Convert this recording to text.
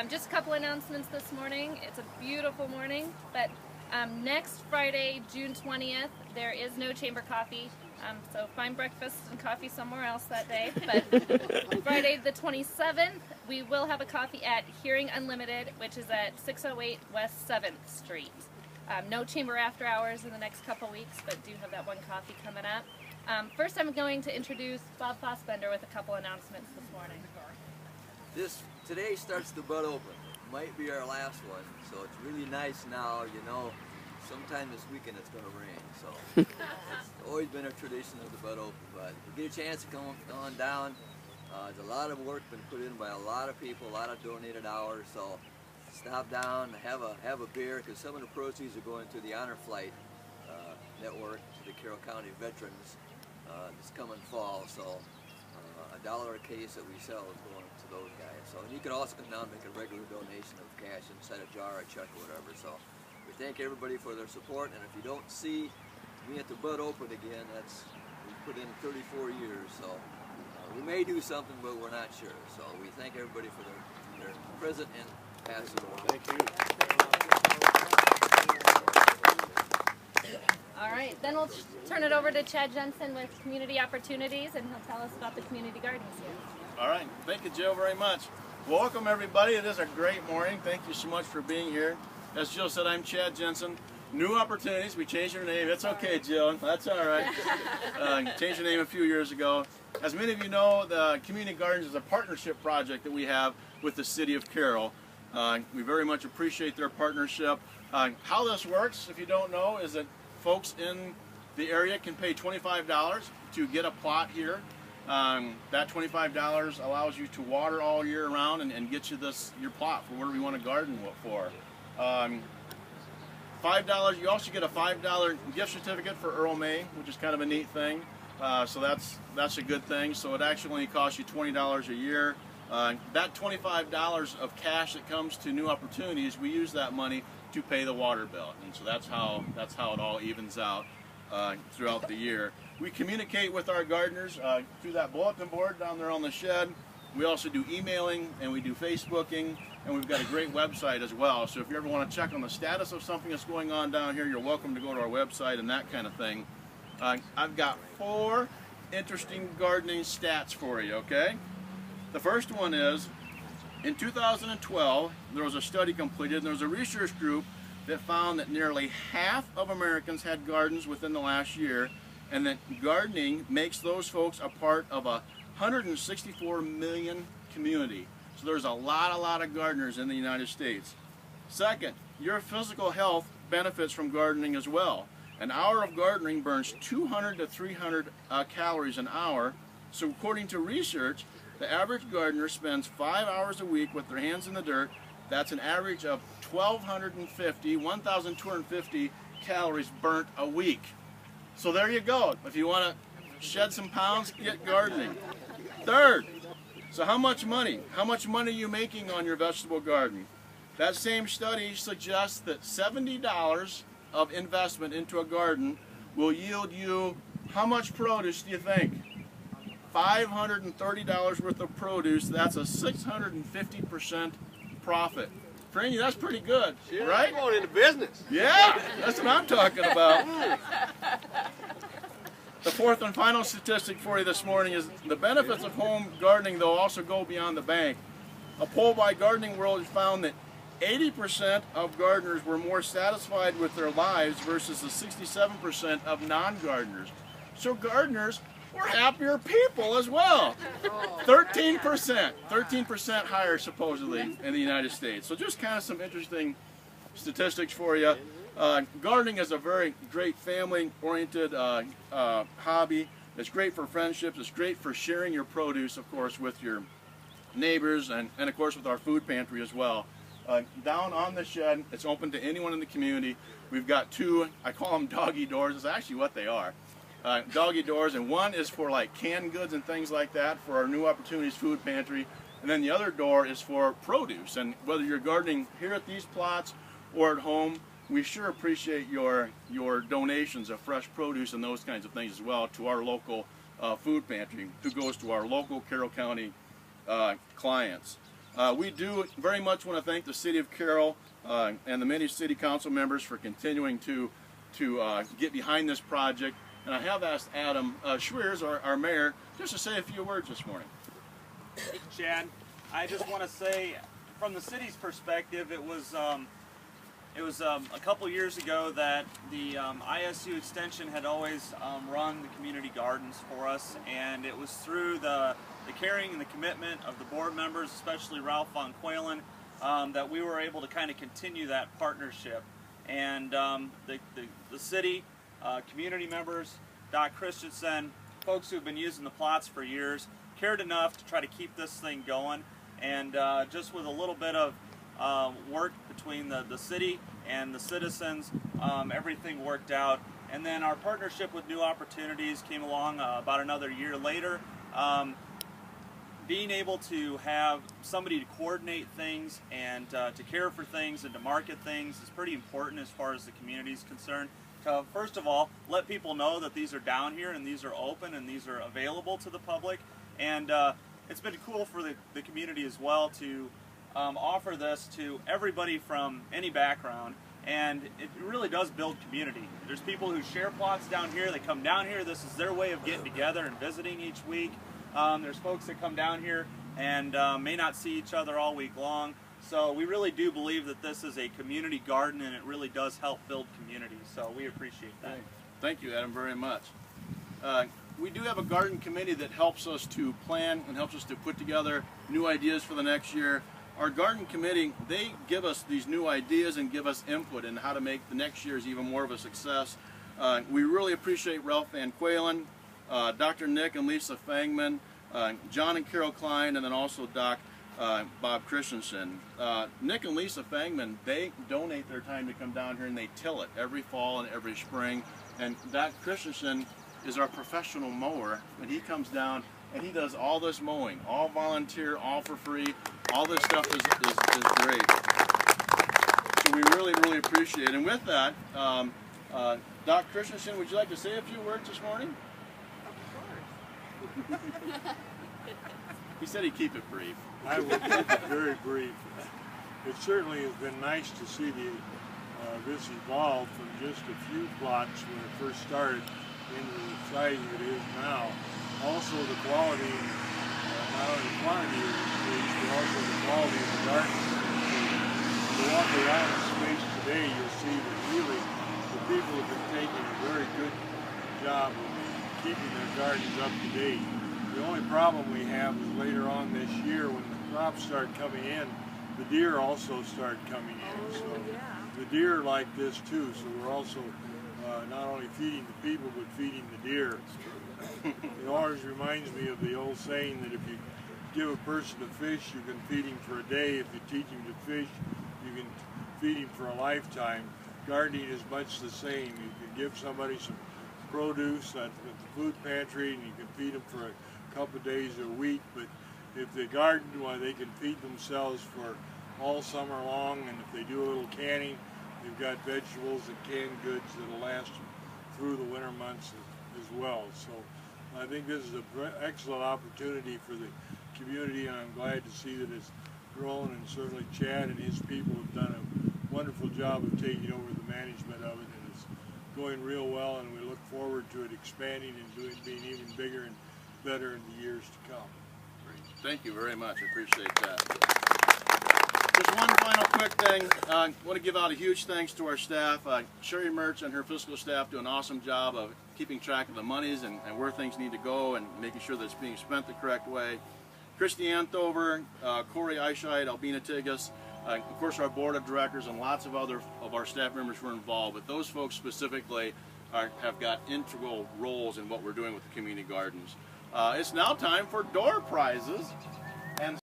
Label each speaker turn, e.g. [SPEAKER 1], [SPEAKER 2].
[SPEAKER 1] Just a couple announcements this morning. It's a beautiful morning, but next Friday, June 20th, there is no chamber coffee, so find breakfast and coffee somewhere else that day. But Friday the 27th, we will have a coffee at Hearing Unlimited, which is at 608 West 7th Street. No chamber after hours in the next couple weeks, but do have that one coffee coming up. First, I'm going to introduce Bob Fossbender with a couple announcements this morning.
[SPEAKER 2] Today starts the bud open. Might be our last one, so it's really nice now. You know, sometime this weekend it's going to rain, so it's always been a tradition of the bud open. But if you get a chance to come on down, there's a lot of work been put in by a lot of people, a lot of donated hours. So stop down, have a beer, because some of the proceeds are going to the Honor Flight network to the Carroll County veterans this coming fall. So $1 a case that we sell is going to those guys. So, and you can also come down and make a regular donation of cash inside a jar, a check, or whatever. So we thank everybody for their support. And if you don't see me at the bud open again, we put in 34 years. So we may do something, but we're not sure. So we thank everybody for their present and past support.
[SPEAKER 3] Thank you.
[SPEAKER 1] All right, then we'll turn it over to Chad Jensen with Community Opportunities, and he'll tell us about the community gardens here.
[SPEAKER 3] All right, thank you, Jill, very much. Welcome, everybody. It is a great morning. Thank you so much for being here. As Jill said, I'm Chad Jensen. New Opportunities, we changed our name. It's okay, Jill, that's all right. Changed the name a few years ago. As many of you know, the Community Gardens is a partnership project that we have with the City of Carroll. We very much appreciate their partnership. How this works, if you don't know, is that folks in the area can pay $25 to get a plot here. That $25 allows you to water all year round and get you your plot for whatever you want to garden for. $5, you also get a $5 gift certificate for Earl May, which is kind of a neat thing. So that's a good thing. So it actually only costs you $20 a year. That $25 of cash that comes to New Opportunities, we use that money to pay the water bill, and so that's how it all evens out throughout the year. We communicate with our gardeners through that bulletin board down there on the shed. We also do emailing, and we do Facebooking, and we've got a great website as well. So if you ever want to check on the status of something that's going on down here, you're welcome to go to our website and that kind of thing. I've got 4 interesting gardening stats for you, okay? The first one is, in 2012, there was a study completed, and there was a research group that found that nearly half of Americans had gardens within the last year, and that gardening makes those folks a part of a 164 million community. So there's a lot of gardeners in the United States. Second, your physical health benefits from gardening as well. An hour of gardening burns 200 to 300 calories an hour. So according to research, the average gardener spends 5 hours a week with their hands in the dirt. That's an average of 1,250 calories burnt a week. So there you go. If you want to shed some pounds, get gardening. Third, so how much money? How much money are you making on your vegetable garden? That same study suggests that $70 of investment into a garden will yield you, how much produce do you think? $530 worth of produce. That's a 650% profit. Franny, that's pretty good, right?
[SPEAKER 4] I'm going into business.
[SPEAKER 3] Yeah, that's what I'm talking about. The fourth and final statistic for you this morning is the benefits of home gardening, though, also go beyond the bank. A poll by Gardening World found that 80% of gardeners were more satisfied with their lives versus the 67% of non-gardeners. So gardeners were happier people as well. 13% higher supposedly in the United States. So just kind of some interesting statistics for you. Gardening is a very great family-oriented hobby. It's great for friendships. It's great for sharing your produce, of course, with your neighbors and of course with our food pantry as well. Down on the shed, it's open to anyone in the community. We've got 2, I call them doggy doors. It's actually what they are. Doggy doors, and one is for like canned goods and things like that for our New Opportunities food pantry, and then the other door is for produce. And whether you're gardening here at these plots or at home, we sure appreciate your donations of fresh produce and those kinds of things as well to our local food pantry, who goes to our local Carroll County clients. We do very much want to thank the City of Carroll and the many City Council members for continuing to get behind this project. And I have asked Adam Schweers, our mayor, just to say a few words this morning.
[SPEAKER 4] Thank you, Chad. I just want to say, from the city's perspective, it was a couple years ago that the ISU Extension had always run the community gardens for us, and it was through the caring and the commitment of the board members, especially Ralph Von Qualen, that we were able to kind of continue that partnership. And the city, community members, Doc Christensen, folks who have been using the plots for years, cared enough to try to keep this thing going. And just with a little bit of work between the city and the citizens, everything worked out. And then our partnership with New Opportunities came along about another year later. Being able to have somebody to coordinate things and to care for things and to market things is pretty important as far as the community is concerned. First of all, let people know that these are down here and these are open and these are available to the public. And it's been cool for the community as well to offer this to everybody from any background, and it really does build community. There's people who share plots down here, they come down here, this is their way of getting together and visiting each week. There's folks that come down here and may not see each other all week long, so we really do believe that this is a community garden and it really does help build community, so we appreciate that.
[SPEAKER 3] Thank you, Adam, very much. We do have a garden committee that helps us to plan and helps us to put together new ideas for the next year. Our garden committee, they give us these new ideas and give us input in how to make the next year's even more of a success. We really appreciate Ralph Van Qualen, Dr. Nick and Lisa Fangman, John and Carol Klein, and then also Doc Bob Christensen. Nick and Lisa Fangman, they donate their time to come down here and they till it every fall and every spring. And Doc Christensen is our professional mower, and he comes down and he does all this mowing, all volunteer, all for free. All this stuff is great. So we really appreciate it. And with that, Doc Christensen, would you like to say a few words this morning?
[SPEAKER 5] Of course.
[SPEAKER 3] He said he'd keep it brief.
[SPEAKER 5] I will keep it very brief. It certainly has been nice to see this evolve from just a few plots when it first started into the size it is now. Also the quality, not only the quantity of the space, but also the quality of the garden. If you walk around the space today, you'll see that really the people have been taking a very good job of keeping their gardens up to date. The only problem we have is later on this year when the crops start coming in, the deer also start coming in. So the deer like this too, so we're also not only feeding the people but feeding the deer. It always reminds me of the old saying that if you give a person a fish, you can feed him for a day. If you teach him to fish, you can feed him for a lifetime. Gardening is much the same. You can give somebody some produce at the food pantry and you can feed them for a couple of days a week, but if they garden, well, they can feed themselves for all summer long, and if they do a little canning, they've got vegetables and canned goods that'll last through the winter months as well. So I think this is an excellent opportunity for the community, and I'm glad to see that it's grown, and certainly Chad and his people have done a wonderful job of taking over the management of it, and it's going real well, and we look forward to it expanding and being even bigger and better in the years to come.
[SPEAKER 3] Great. Thank you very much. I appreciate that. Just one final quick thing. I want to give out a huge thanks to our staff. Sherry Mertz and her fiscal staff do an awesome job of keeping track of the monies and where things need to go and making sure that it's being spent the correct way. Christy Anthover, Corey Eichheit, Albina Tigas, of course our board of directors and lots of other of our staff members were involved, but those folks specifically have got integral roles in what we're doing with the community gardens. It's now time for door prizes. And